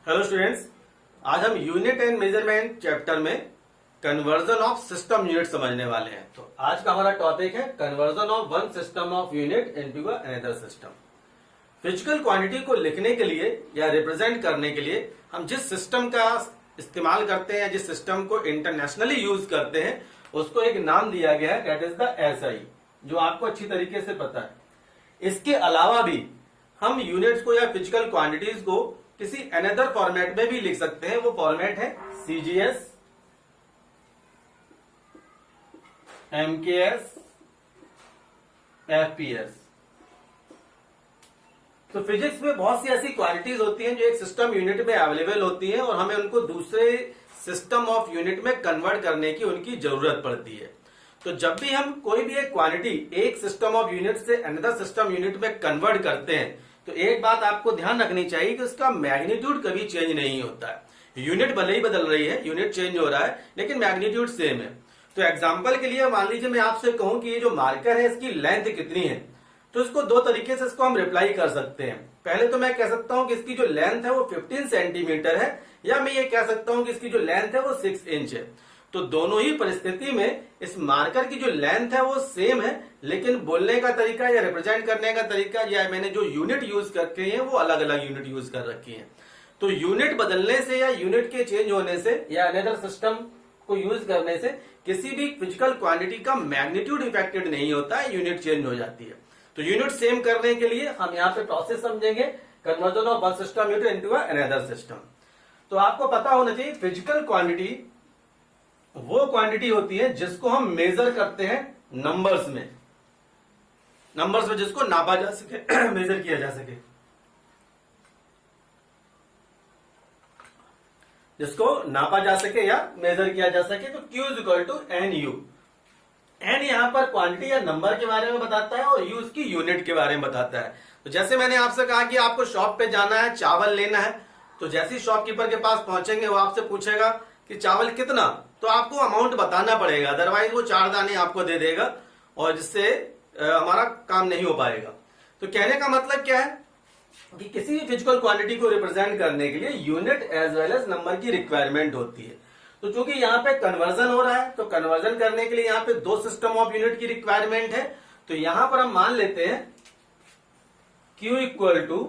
Hello students, आज हम unit and measurement chapter में कन्वर्जन ऑफ सिस्टम यूनिट समझने वाले हैं। तो आज का हमारा टॉपिक है conversion of one system of unit into another system. Physical quantity को लिखने के लिए या रिप्रेजेंट करने के लिए हम जिस सिस्टम का इस्तेमाल करते हैं, जिस सिस्टम को इंटरनेशनली यूज करते हैं, उसको एक नाम दिया गया है, दैट इज द एसआई, जो आपको अच्छी तरीके से पता है। इसके अलावा भी हम यूनिट्स को या फिजिकल क्वांटिटीज को किसी अनदर फॉर्मेट में भी लिख सकते हैं। वो फॉर्मेट है सीजीएस, एमकेएस, एफपीएस। तो फिजिक्स में बहुत सी ऐसी क्वांटिटीज होती हैं जो एक सिस्टम यूनिट में अवेलेबल होती हैं और हमें उनको दूसरे सिस्टम ऑफ यूनिट में कन्वर्ट करने की उनकी जरूरत पड़ती है। तो जब भी हम कोई भी एक क्वांटिटी एक सिस्टम ऑफ यूनिट से अनदर सिस्टम यूनिट में कन्वर्ट करते हैं तो एक बात आपको ध्यान रखनी चाहिए कि उसका मैग्नीट्यूड कभी चेंज नहीं होता है। यूनिट भले ही बदल रही है, यूनिट चेंज हो रहा है, लेकिन मैग्नीट्यूड सेम है। तो एग्जांपल के लिए मान लीजिए मैं आपसे कहूं कि ये जो मार्कर है इसकी लेंथ कितनी है, तो इसको दो तरीके से इसको हम रिप्लाई कर सकते हैं। पहले तो मैं कह सकता हूं कि इसकी जो लेंथ है वो 15 सेंटीमीटर है, या मैं ये कह सकता हूं कि इसकी जो लेंथ है वो 6 इंच है। तो दोनों ही परिस्थिति में इस मार्कर की जो लेंथ है वो सेम है, लेकिन बोलने का तरीका या रिप्रेजेंट करने का तरीका या मैंने जो यूनिट यूज करके हैं वो अलग अलग यूनिट यूज कर रखी है। तो यूनिट बदलने से या यूनिट के चेंज होने से या अनदर सिस्टम को यूज करने से किसी भी फिजिकल क्वांटिटी का मैग्नीट्यूड इफेक्टेड नहीं होता है, यूनिट चेंज हो जाती है। तो यूनिट सेम करने के लिए हम यहाँ पे प्रोसेस समझेंगे, conversion of one system unit into another system. तो आपको पता होना चाहिए फिजिकल क्वांटिटी वो क्वांटिटी होती है जिसको हम मेजर करते हैं नंबर्स में, जिसको नापा जा सके मेजर किया जा सके, जिसको नापा जा सके या मेजर किया जा सके। तो Q is equal to N U. N यहां पर क्वांटिटी या नंबर के बारे में बताता है और यू उसकी यूनिट के बारे में बताता है। तो जैसे मैंने आपसे कहा कि आपको शॉप पे जाना है, चावल लेना है, तो जैसे ही शॉपकीपर के पास पहुंचेंगे वो आपसे पूछेगा कि चावल कितना, तो आपको अमाउंट बताना पड़ेगा, अदरवाइज वो 4 दाने आपको दे देगा और जिससे हमारा काम नहीं हो पाएगा। तो कहने का मतलब क्या है कि किसी भी फिजिकल क्वांटिटी को रिप्रेजेंट करने के लिए unit as well as number की रिक्वायरमेंट होती है। तो चूंकि यहाँ पे कन्वर्जन हो रहा है तो कन्वर्जन करने के लिए यहाँ पे दो सिस्टम ऑफ यूनिट की रिक्वायरमेंट है। तो यहां पर हम मान लेते हैं Q equal to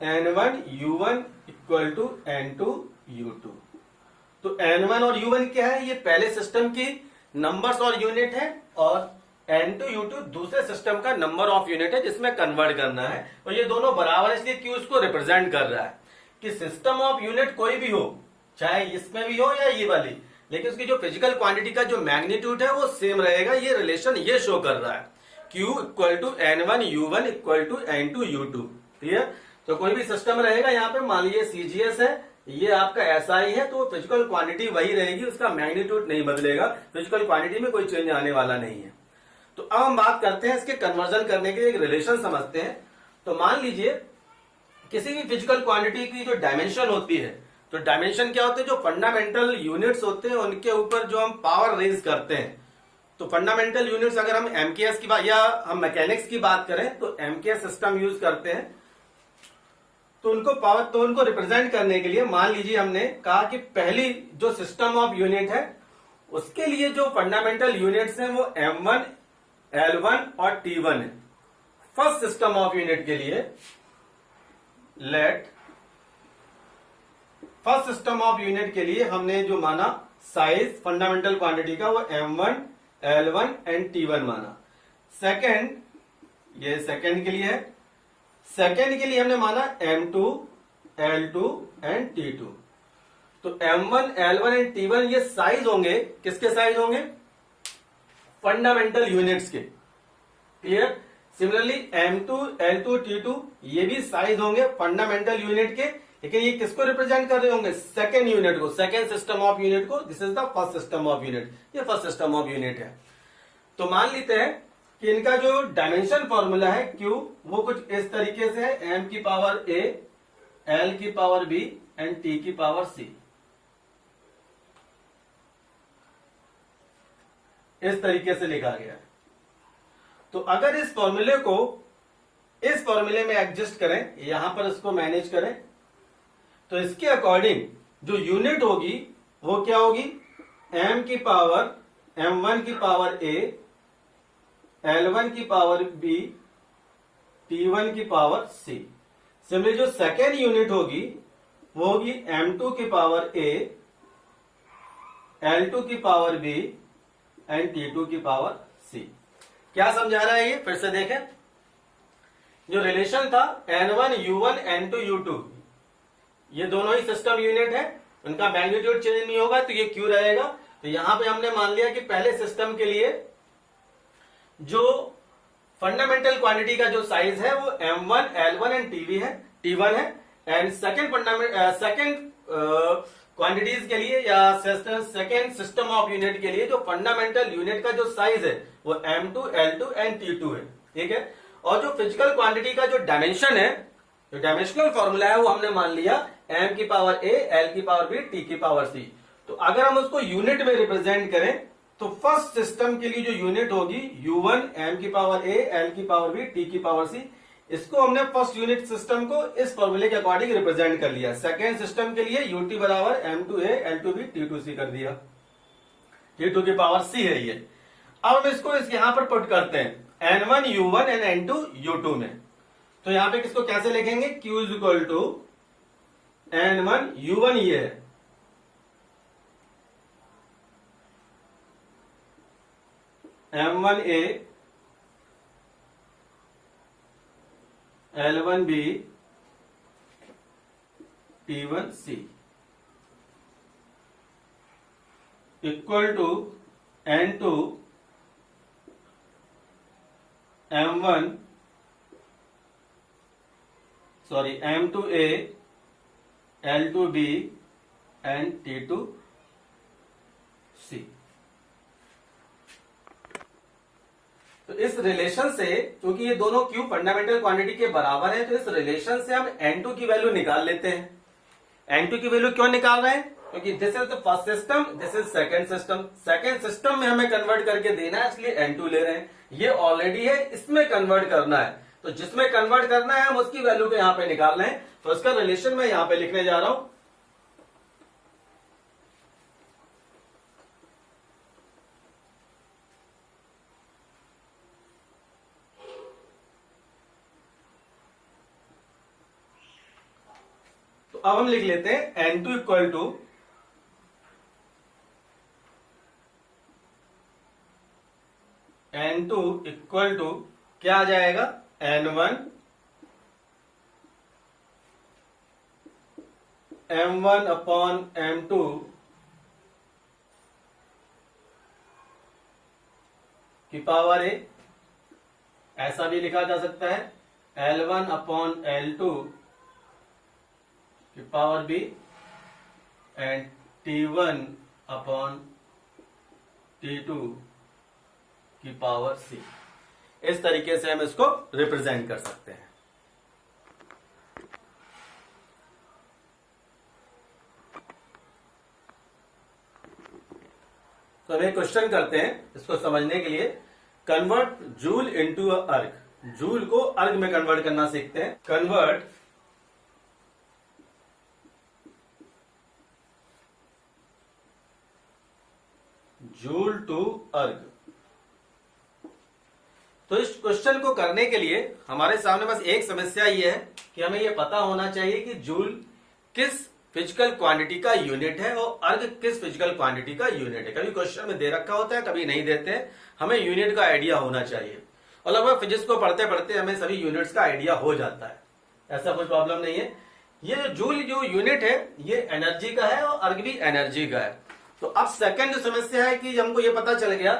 N1 U1 equal to N2 U2। तो N1 और U1 क्या है, ये पहले सिस्टम की नंबर्स और यूनिट है, और N2 U2 दूसरे सिस्टम का नंबर ऑफ यूनिट है जिसमें कन्वर्ट करना है। और ये दोनों बराबर, इसलिए Q इसको रिप्रेजेंट कर रहा है कि सिस्टम ऑफ यूनिट कोई भी हो, चाहे इसमें भी हो या ये वाली, लेकिन उसकी जो फिजिकल क्वांटिटी का जो मैग्नीट्यूड है वो सेम रहेगा। ये रिलेशन ये शो कर रहा है, Q equal to N1 U1 equal to N2 U2। Clear? तो कोई भी सिस्टम रहेगा, यहाँ पे मान लीजिए सीजीएस है, ये आपका एसआई है, तो फिजिकल क्वांटिटी वही रहेगी, उसका मैग्नीट्यूड नहीं बदलेगा, फिजिकल क्वांटिटी में कोई चेंज आने वाला नहीं है। तो अब हम बात करते हैं इसके कन्वर्जन करने के लिए एक रिलेशन समझते हैं। तो मान लीजिए किसी भी फिजिकल क्वांटिटी की जो डायमेंशन होती है, तो डायमेंशन क्या होते हैं, जो फंडामेंटल यूनिट्स होते हैं उनके ऊपर जो हम पावर रेज करते हैं। तो फंडामेंटल यूनिट्स अगर हम एमकेएस की बात या हम मैकेनिक्स की बात करें तो एमकेएस सिस्टम यूज करते हैं। तो उनको रिप्रेजेंट करने के लिए मान लीजिए हमने कहा कि पहली जो सिस्टम ऑफ यूनिट है उसके लिए जो फंडामेंटल यूनिट्स हैं वो M1, L1 और T1 है। फर्स्ट सिस्टम ऑफ यूनिट के लिए फर्स्ट सिस्टम ऑफ यूनिट के लिए हमने जो माना साइज फंडामेंटल क्वांटिटी का वो M1, L1 एंड T1 माना। सेकेंड, ये सेकेंड के लिए है, सेकेंड के लिए हमने माना M2, L2 एंड T2। तो M1, L1 एंड T1 ये साइज होंगे, किसके साइज होंगे, फंडामेंटल यूनिट्स के। Clear? Similarly M2, L2, T2 ये भी साइज होंगे फंडामेंटल यूनिट के, लेकिन ये किसको रिप्रेजेंट कर रहे होंगे, सेकेंड यूनिट को, सेकेंड सिस्टम ऑफ यूनिट को। This is the first system of unit, ये फर्स्ट सिस्टम ऑफ यूनिट है। तो मान लेते हैं कि इनका जो डायमेंशन फॉर्मूला है Q वो कुछ इस तरीके से है, M की पावर A, L की पावर B एंड T की पावर C। इस तरीके से लिखा गया है। तो अगर इस फॉर्मूले को इस फॉर्मूले में एडजस्ट करें, यहां पर इसको मैनेज करें, तो इसके अकॉर्डिंग जो यूनिट होगी वो क्या होगी, m की पावर m1 की पावर a, L1 की पावर b, T1 की पावर c। सिमिलरली जो सेकेंड यूनिट होगी वो होगी m2 की पावर a, L2 की पावर b एंड T2 की पावर c। क्या समझा रहा है ये, फिर से देखें। जो रिलेशन था N1 U1 N2 U2, ये दोनों ही सिस्टम यूनिट है, उनका मैग्नीट्यूड चेंज नहीं होगा, तो ये क्यों रहेगा। तो यहां पे हमने मान लिया कि पहले सिस्टम के लिए जो फंडामेंटल क्वांटिटी का जो साइज है वो M1 L1 एंड T1 है, एंड सेकेंड क्वांटिटीज के लिए या सेकेंड सिस्टम ऑफ यूनिट के लिए जो फंडामेंटल यूनिट का जो साइज है वो M2 L2 एंड T2 है, ठीक है। और जो फिजिकल क्वांटिटी का जो डायमेंशन है, जो डायमेंशनल फॉर्मूला है, वो हमने मान लिया m की पावर a, l की पावर b, t की पावर c। तो अगर हम उसको यूनिट में रिप्रेजेंट करें तो फर्स्ट सिस्टम के लिए जो यूनिट होगी u1 m की पावर a, l की पावर b, t की पावर c, इसको हमने फर्स्ट यूनिट सिस्टम को इस फॉर्मूले के अकॉर्डिंग रिप्रेजेंट कर लिया। सेकेंड सिस्टम के लिए ut बराबर m2a, l2b, t2c कर दिया, t2 की पावर c है ये। अब हम इसको यहां पर पुट करते हैं N1 U1 and N2 U2 में। तो यहां पे किसको कैसे लिखेंगे, Q is equal to N1 U1 ये है, M1A L1B T1C equal to N2 M2A L2B and T2C। तो इस रिलेशन से, क्योंकि ये दोनों क्यू फंडामेंटल क्वांटिटी के बराबर है, तो इस रिलेशन से हम N2 की वैल्यू निकाल लेते हैं। N2 की वैल्यू क्यों निकाल रहे हैं, क्योंकि this is the first system, this is second system, second system में हमें कन्वर्ट करके देना है, इसलिए N2 ले रहे हैं। ये ऑलरेडी है, इसमें कन्वर्ट करना है, तो जिसमें कन्वर्ट करना है हम उसकी वैल्यू को यहां पे निकाल रहे हैं। तो इसका रिलेशन मैं यहां पे लिखने जा रहा हूं। तो अब हम लिख लेते हैं N2 इक्वल टू क्या आ जाएगा, N1 M1 अपॉन M2 की पावर a, ऐसा भी लिखा जा सकता है L1 अपॉन L2 की power b and T1 upon T2 की पावर c। इस तरीके से हम इसको रिप्रेजेंट कर सकते हैं। तो हम एक क्वेश्चन करते हैं इसको समझने के लिए। कन्वर्ट जूल इनटू अर्ग, जूल को अर्ग में कन्वर्ट करना सीखते हैं। कन्वर्ट जूल टू अर्ग। तो इस क्वेश्चन को करने के लिए हमारे सामने बस एक समस्या ये है कि हमें ये पता होना चाहिए कि जूल किस फिजिकल क्वांटिटी का यूनिट है और अर्ग किस फिजिकल क्वांटिटी का यूनिट है। कभी क्वेश्चन में दे रखा होता है, कभी नहीं देते हैं, हमें यूनिट का आइडिया होना चाहिए। और लगभग फिजिक्स को पढ़ते पढ़ते हमें सभी यूनिट्स का आइडिया हो जाता है, ऐसा कोई प्रॉब्लम नहीं है। ये जूल जो यूनिट है ये एनर्जी का है और अर्ग भी एनर्जी का है। तो अब सेकंड जो समस्या है कि हमको ये पता चल गया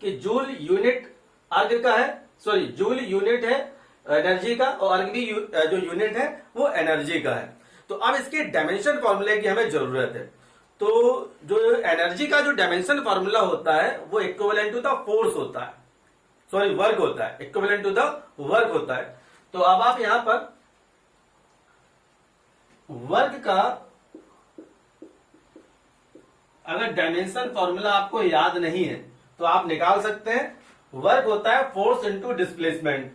कि जूल यूनिट अर्ग का है, सॉरी जूल यूनिट है एनर्जी का और अर्ग भी जो यूनिट है वो एनर्जी का है। तो अब इसके डायमेंशन फॉर्मूले की हमें जरूरत है। तो जो एनर्जी का जो डायमेंशन फॉर्मूला होता है वो इक्विवेलेंट टू द फोर्स होता है, सॉरी वर्क होता है, इक्विवेलेंट टू द वर्क होता है। तो अब आप यहां पर वर्क का अगर डायमेंशन फॉर्मूला आपको याद नहीं है तो आप निकाल सकते हैं। वर्क होता है force into displacement,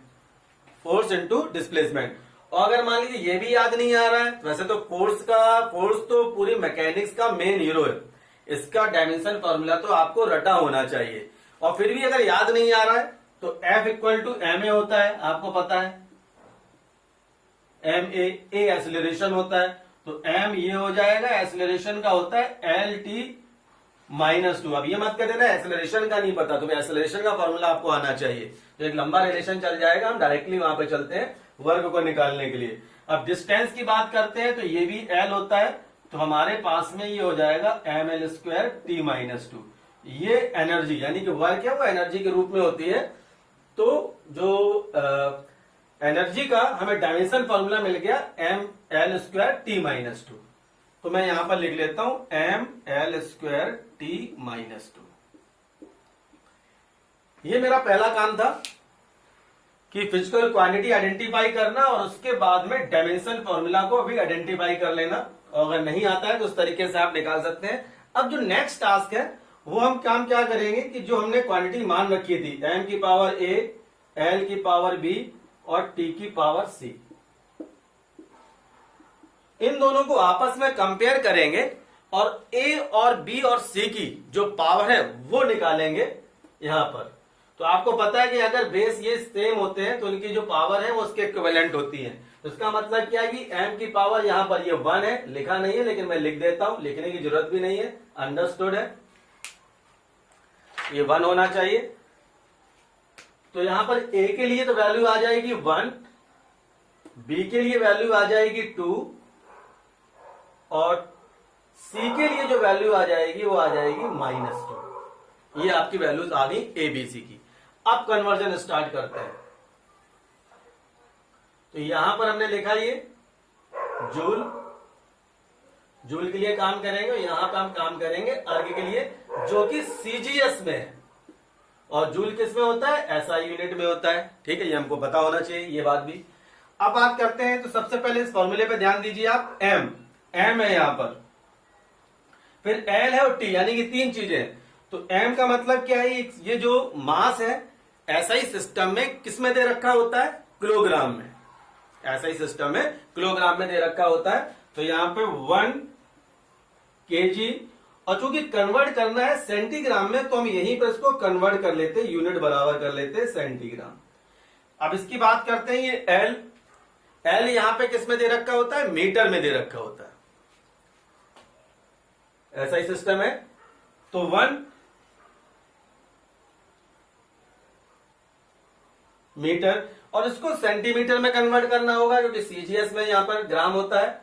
force into displacement. और अगर मान लीजिए ये भी याद नहीं आ रहा है, वैसे तो फोर्स तो पूरी मैकेनिक्स का मेन हीरो है, इसका डायमेंशन फॉर्मूला तो आपको रटा होना चाहिए। और फिर भी अगर याद नहीं आ रहा है तो F equal to m a होता है, आपको पता है एम ए एक्सेलरेशन होता है, तो एम ये हो जाएगा, एक्सेलरेशन का होता है एल टी माइनस टू। अब ये मत कर देना एक्सेलरेशन का नहीं पता, तो एक्सेलरेशन का फॉर्मूला आपको आना चाहिए, तो एक लंबा रिलेशन चल जाएगा। हम डायरेक्टली वहां पे चलते हैं वर्ग को निकालने के लिए। अब डिस्टेंस की बात करते हैं तो ये भी एल होता है, तो हमारे पास में ये हो जाएगा M L square T minus two. ये एनर्जी यानी कि वर्क है वो एनर्जी के रूप में होती है। तो जो एनर्जी का हमें डायमेंशन फॉर्मूला मिल गया M L square T minus two, तो मैं यहां पर लिख लेता हूं M L square T minus two. ये मेरा पहला काम था कि फिजिकल क्वांटिटी आइडेंटिफाई करना और उसके बाद में डायमेंशन फॉर्मूला को भी आइडेंटिफाई कर लेना, और अगर नहीं आता है तो उस तरीके से आप निकाल सकते हैं। अब जो नेक्स्ट टास्क है वो हम काम क्या करेंगे कि जो हमने क्वांटिटी मान रखी थी एम की पावर ए, एल की पावर बी और टी की पावर सी, इन दोनों को आपस में कंपेयर करेंगे और ए और बी और सी की जो पावर है वो निकालेंगे यहां पर। तो आपको पता है कि अगर बेस ये सेम होते हैं तो उनकी जो पावर है वो उसके इक्विवेलेंट होती है। तो इसका मतलब क्या है कि m की पावर यहां पर ये 1 है, लिखा नहीं है लेकिन मैं लिख देता हूं, लिखने की जरूरत भी नहीं है, अंडरस्टूड है, ये 1 होना चाहिए। तो यहां पर a के लिए तो वैल्यू आ जाएगी 1, b के लिए वैल्यू आ जाएगी 2 और c के लिए जो वैल्यू आ जाएगी वो आ जाएगी -2। ये आपकी वैल्यूज आ गई a b c की। अब कन्वर्जन स्टार्ट करते हैं। तो यहां पर हमने लिखा ये जूल, जूल के लिए काम करेंगे, यहां पर हम काम करेंगे अर्ग के लिए जो कि सीजीएस में है, और जूल किस में होता है, एसआई यूनिट में होता है। ठीक है, ये हमको पता होना चाहिए ये बात भी। अब बात करते हैं तो सबसे पहले इस फॉर्मूले पे ध्यान दीजिए आप, एम है यहां पर, फिर एल है और टी, यानी कि 3 चीजें। तो एम का मतलब क्या है, ये जो मास है एसआई सिस्टम में किस में दे रखा होता है, किलोग्राम में, एसआई सिस्टम में किलोग्राम में दे रखा होता है। तो यहां पे 1 kg, और चूंकि कन्वर्ट करना है सेंटीग्राम में तो हम यहीं पर इसको कन्वर्ट कर लेते, यूनिट बराबर कर लेते सेंटीग्राम। अब इसकी बात करते हैं, ये एल यहां पे किस में दे रखा होता है, मीटर में दे रखा होता है, एसआई सिस्टम है। तो 1 मीटर, और इसको सेंटीमीटर में कन्वर्ट करना होगा क्योंकि सीजीएस में यहां पर ग्राम होता है,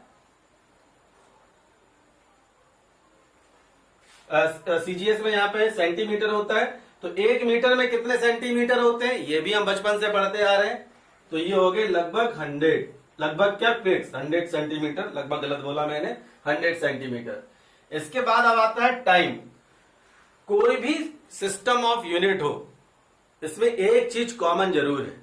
सीजीएस में यहां पे सेंटीमीटर होता है। तो 1 मीटर में कितने सेंटीमीटर होते हैं ये भी हम बचपन से पढ़ते आ रहे हैं। तो ये हो गए लगभग 100, लगभग क्या फिक्स 100 सेंटीमीटर, लगभग गलत बोला मैंने, 100 सेंटीमीटर। इसके बाद अब आता है टाइम। कोई भी सिस्टम ऑफ यूनिट हो, इसमें एक चीज कॉमन जरूर है,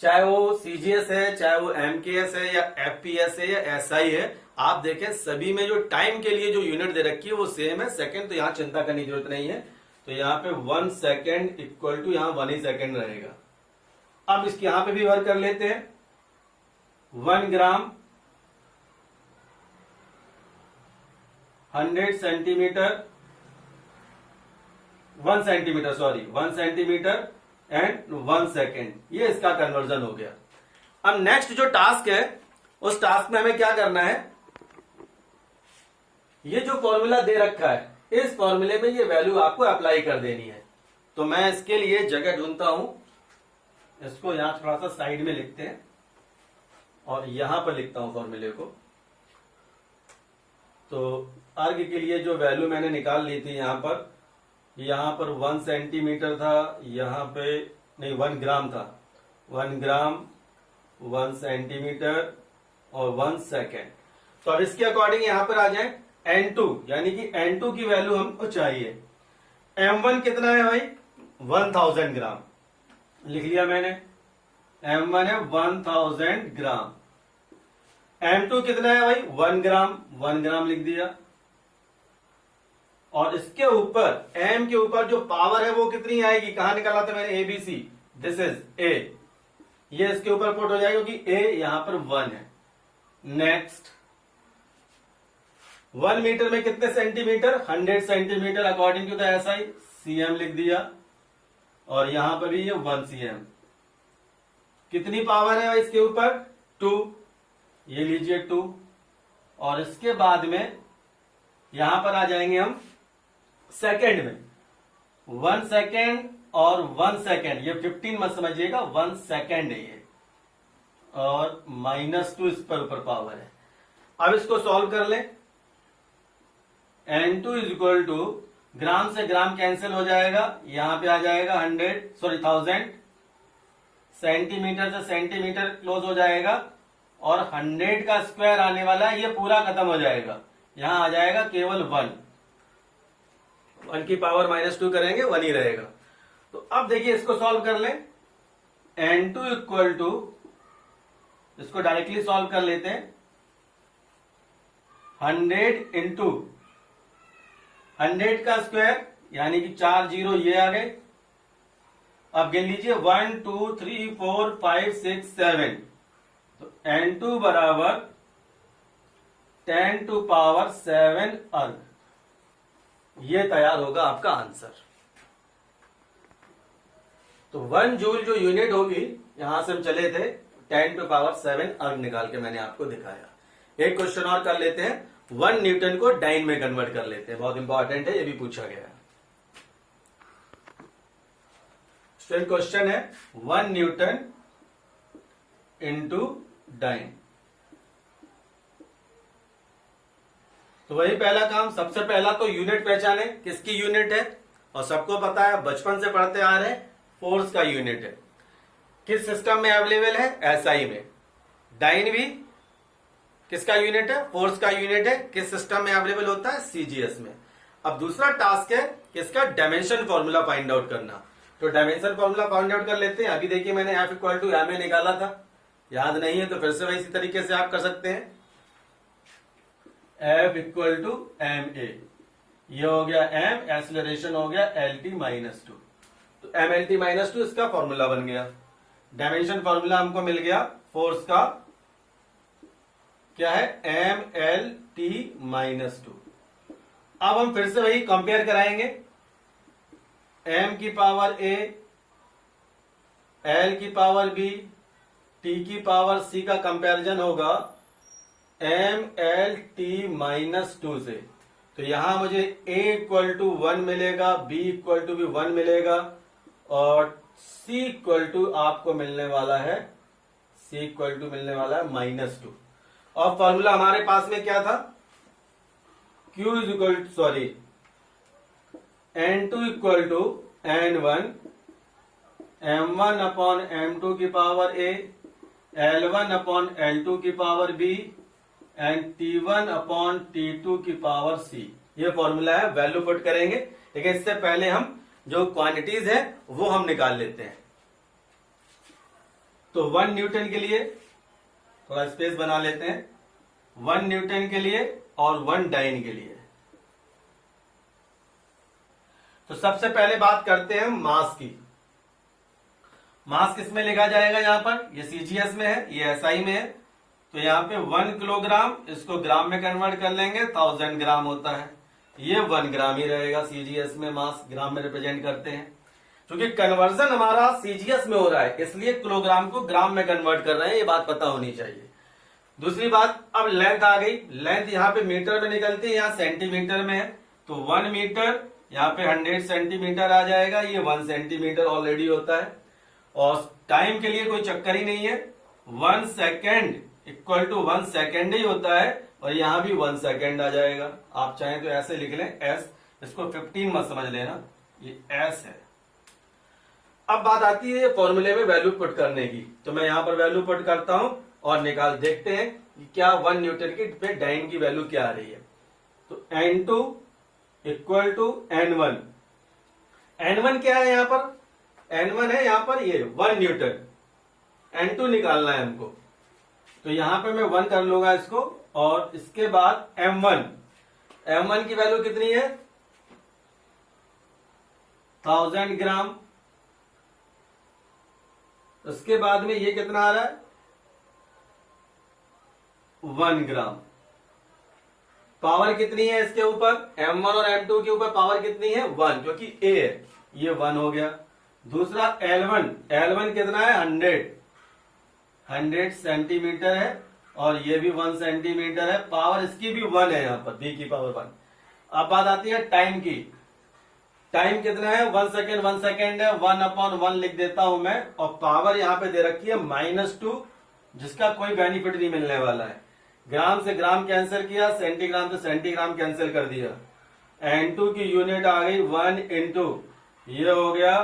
चाहे वो सीजीएस है, चाहे वो एमकेएस है या एफपीएस है या एसआई है, आप देखें सभी में जो टाइम के लिए जो यूनिट दे रखी है वो सेम है, सेकंड, तो यहां चिंता करने की जरूरत नहीं है। तो यहां पे 1 सेकेंड इक्वल टू यहां 1 ही सेकेंड रहेगा। अब इसके यहां पे भी वर्क कर लेते हैं, 1 ग्राम 100 centimetre, 1 centimetre sorry 1 centimetre and 1 second, ये इसका कन्वर्जन हो गया। अब नेक्स्ट जो टास्क है उस टास्क में हमें क्या करना है, ये जो फॉर्मूला दे रखा है इस फॉर्मूले में ये वैल्यू आपको अप्लाई कर देनी है। तो मैं इसके लिए जगह ढूंढता हूं, इसको यहां थोड़ा सा साइड में लिखते हैं और यहां पर लिखता हूं फॉर्मूले को। तो अर्ग के लिए जो वैल्यू मैंने निकाल ली थी यहां पर 1 सेंटीमीटर था, यहां पे नहीं 1 ग्राम था, 1 ग्राम 1 सेंटीमीटर और 1 सेकेंड। तो अब इसके अकॉर्डिंग यहां पर आ जाए N2, यानी कि N2 की वैल्यू हमको चाहिए। M1 कितना है भाई, 1000 ग्राम, लिख लिया मैंने, M1 है 1000 ग्राम। M2 कितना है भाई, 1 ग्राम, 1 ग्राम लिख दिया। और इसके ऊपर M के ऊपर जो पावर है वो कितनी आएगी, कहां निकाला था मैंने, ABC, दिस इज A, ये इसके ऊपर पुट हो जाएगा क्योंकि ए यहां पर 1 है। नेक्स्ट 1 मीटर में कितने centimetre, 100 centimetre according to the SI, CM लिख दिया। और यहां पर भी ये 1 सीएम। कितनी पावर है इसके ऊपर, 2, ये लीजिए 2। और इसके बाद में यहां पर आ जाएंगे हम सेकेंड में, 1 सेकेंड और 1 सेकेंड, ये 15 मत समझिएगा, 1 सेकेंड है ये। और -2 इस पर ऊपर पावर है। अब इसको सॉल्व कर लें। N2 इज इक्वल टू, ग्राम से ग्राम कैंसिल हो जाएगा, यहां पे आ जाएगा 1000, सेंटीमीटर से सेंटीमीटर क्लोज हो जाएगा। और 100 का स्क्वायर आने वाला है, ये पूरा खत्म हो जाएगा, यहां आ जाएगा केवल 1 की पावर -2 करेंगे 1 ही रहेगा। तो अब देखिए इसको सॉल्व कर लें। N2 इक्वल टू, इसको डायरेक्टली सॉल्व कर लेते हैं, 100 इंटू 100 का स्क्वायर यानी कि 4 0 ये आ गए। अब गिन लीजिए 1 2 3 4 5 6 7। तो N2 बराबर 10 टू पावर 7 अर्ग, ये तैयार होगा आपका आंसर। तो 1 जूल जो यूनिट होगी, यहां से हम चले थे 10 टू पावर 7 अर्ग निकाल के मैंने आपको दिखाया। एक क्वेश्चन और कर लेते हैं, 1 न्यूटन को डाइन में कन्वर्ट कर लेते हैं, बहुत इंपॉर्टेंट है, ये भी पूछा गया है। स्टूडेंट क्वेश्चन है 1 न्यूटन इंटू डाइन। तो वही पहला काम, सबसे पहला तो यूनिट पहचाने, किसकी यूनिट है, और सबको पता है, बचपन से पढ़ते आ रहे हैं, फोर्स का यूनिट है। किस सिस्टम में अवेलेबल है, एसआई में। डाइन भी किसका यूनिट है, फोर्स का यूनिट है। किस सिस्टम में अवेलेबल होता है, सीजीएस में। अब दूसरा टास्क है किसका, डायमेंशन फॉर्मूला फाइंड आउट करना। तो डायमेंशन फॉर्मूला फाइंड आउट कर लेते हैं। अभी देखिए मैंने F equal to m a निकाला था, याद नहीं है तो फिर से इसी तरीके से आप कर सकते हैं। F equal to m a, ये हो गया m, एक्सीलरेशन हो गया LT-2। तो MLT-2 इसका फॉर्मूला बन गया। डायमेंशन फॉर्मूला हमको मिल गया फोर्स का, क्या है, MLT-2। अब हम फिर से वही कंपेयर कराएंगे, m की पावर a, l की पावर b, t की पावर c का कंपैरिजन होगा MLT-2 से। तो यहां मुझे a इक्वल टू 1 मिलेगा, b इक्वल टू भी 1 मिलेगा, और c इक्वल टू आपको मिलने वाला है, c इक्वल टू मिलने वाला है -2। और फॉर्मूला हमारे पास में क्या था, Q is equal to, sorry, N2 equal to N1, M1 upon M2 की power a, L1 upon L2 की power b, and T1 upon T2 की पावर c। ये फॉर्मूला है, वैल्यू पुट करेंगे। लेकिन इससे पहले हम जो क्वांटिटीज है वो हम निकाल लेते हैं। तो 1 न्यूटन के लिए थोड़ा स्पेस बना लेते हैं, 1 न्यूटन के लिए और 1 डाइन के लिए। तो सबसे पहले बात करते हैं मास की। मास किस में लिखा जाएगा, यहां पर ये सीजीएस में है, ये एसआई में है। तो यहां पे 1 किलोग्राम, इसको ग्राम में कन्वर्ट कर लेंगे, 1000 ग्राम होता है। ये 1 ग्राम ही रहेगा, सीजीएस में मास ग्राम में रिप्रेजेंट करते हैं। क्योंकि कन्वर्जन हमारा सीजीएस में हो रहा है, इसलिए किलोग्राम को ग्राम में कन्वर्ट कर रहे हैं, ये बात पता होनी चाहिए। दूसरी बात, अब लेंथ आ गई। लेंथ यहाँ पे मीटर में निकलती है, यहाँ सेंटीमीटर में है। तो 1 मीटर, यहाँ पे 100 सेंटीमीटर आ जाएगा, ये 1 सेंटीमीटर ऑलरेडी होता है। और टाइम के लिए कोई चक्कर ही नहीं है, 1 सेकेंड इक्वल टू 1 सेकेंड ही होता है, और यहां भी 1 सेकेंड आ जाएगा। आप चाहें तो ऐसे लिख लें s, इसको 15 मत समझ लेना, ये s है। अब बात आती है फॉर्मूले में वैल्यू पुट करने की। तो मैं यहां पर वैल्यू पुट करता हूं और निकाल देखते हैं कि क्या 1 न्यूटन की पे डाइन की वैल्यू क्या आ रही है। तो N2 equal to N1। N1 क्या है यहां पर, N1 है यहां पर ये 1 न्यूटन, N2 निकालना है हमको। तो यहां पे मैं 1 कर लूंगा इसको, और इसके बाद M1 की वैल्यू कितनी है, 1000 ग्राम। उसके बाद में ये कितना आ रहा है 1 ग्राम। पावर कितनी है इसके ऊपर, M1 और M2 के ऊपर पावर कितनी है 1, जो कि A है, ये 1 हो गया। दूसरा L1 कितना है 100 सेंटीमीटर है और ये भी 1 सेंटीमीटर है। पावर इसकी भी 1 है, यहां पर B की पावर 1। अब बात आती है टाइम की। टाइम कितना है 1 सेकेंड है, 1/1 लिख देता हूं मैं। और पावर यहां पे दे रखी है -2, जिसका कोई बेनिफिट नहीं मिलने वाला है। ग्राम से ग्राम कैंसिल किया, सेंटीग्राम से सेंटीग्राम कैंसिल कर दिया। N2 की यूनिट आ गई 1 इंटू, ये हो गया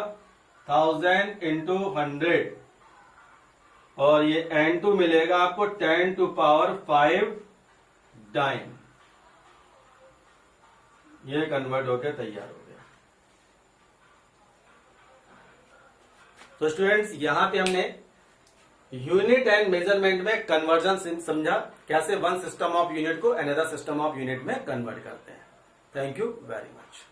1000 इंटू 100 और ये N2 मिलेगा आपको 10⁵ डाइन। ये कन्वर्ट होकर तैयार हो गया। तो स्टूडेंट्स यहां पे हमने यूनिट एंड मेजरमेंट में कन्वर्जन समझा, कैसे वन सिस्टम ऑफ यूनिट को अनदर सिस्टम ऑफ यूनिट में कन्वर्ट करते हैं। Thank you very much.